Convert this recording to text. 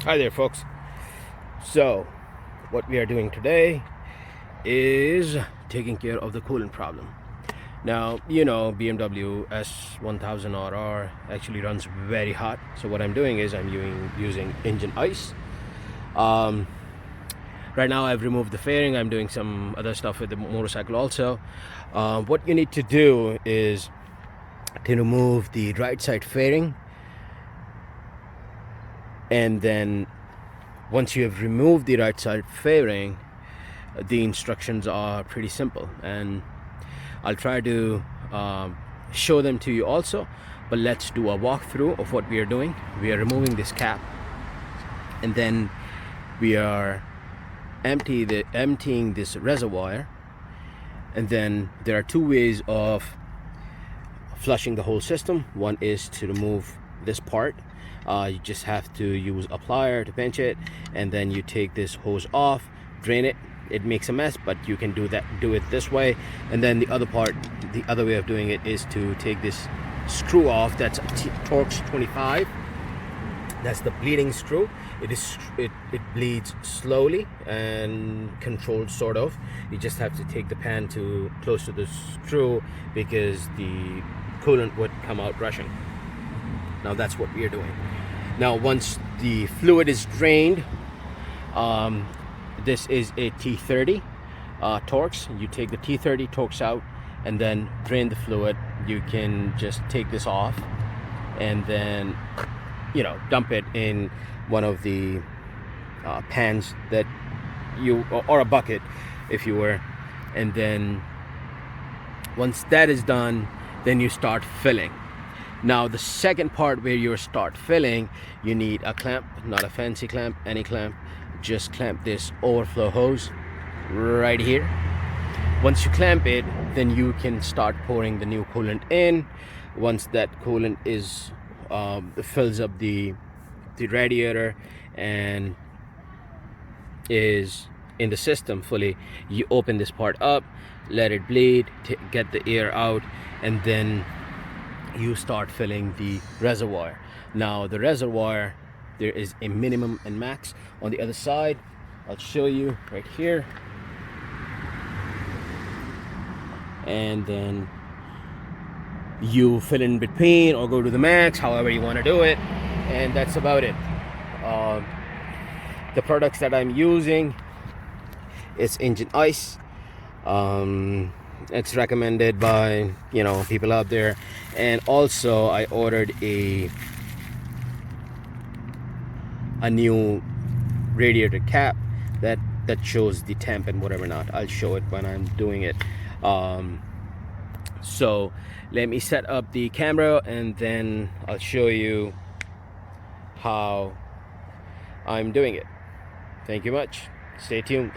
Hi there, folks. So what we are doing today is taking care of the coolant problem. Now, you know, BMW S1000rr actually runs very hot. So what I'm doing is I'm using engine ice. Right now I've removed the fairing. I'm doing some other stuff with the motorcycle also. What you need to do is to remove the right side fairing, and then once you have removed the right side fairing, the instructions are pretty simple, and I'll try to show them to you also. But let's do a walkthrough of what we are doing. We are removing this cap, and then we are emptying this reservoir. And then there are two ways of flushing the whole system. One is to remove this part. You just have to use a plier to pinch it, and then you take this hose off, drain it. It makes a mess, but you can do it this way. And then the other part, the other way of doing it, is to take this screw off. That's a Torx 25. That's the bleeding screw. It bleeds slowly and controlled, sort of. You just have to take the pan to close to the screw because the coolant would come out rushing. Now that's what we are doing. Now once the fluid is drained, this is a T30 Torx. You take the T30 Torx out and then drain the fluid. You can just take this off and then, you know, dump it in one of the pans that or a bucket if you were. And then once that is done, then you start filling. Now the second part where you start filling, you need a clamp, not a fancy clamp, any clamp. Just clamp this overflow hose right here. Once you clamp it, then you can start pouring the new coolant in. Once that coolant is fills up the radiator and is in the system fully, you open this part up, let it bleed, get the air out, and then you start filling the reservoir. Now the reservoir, there is a minimum and max. On the other side, I'll show you right here. And then you fill in between or go to the max, however you want to do it, and that's about it. The products that I'm using is engine ice. It's recommended by, you know, people out there. And also I ordered a new radiator cap that shows the temp and whatever not. I'll show it when I'm doing it. So let me set up the camera and then I'll show you how I'm doing it. Thank you much. Stay tuned.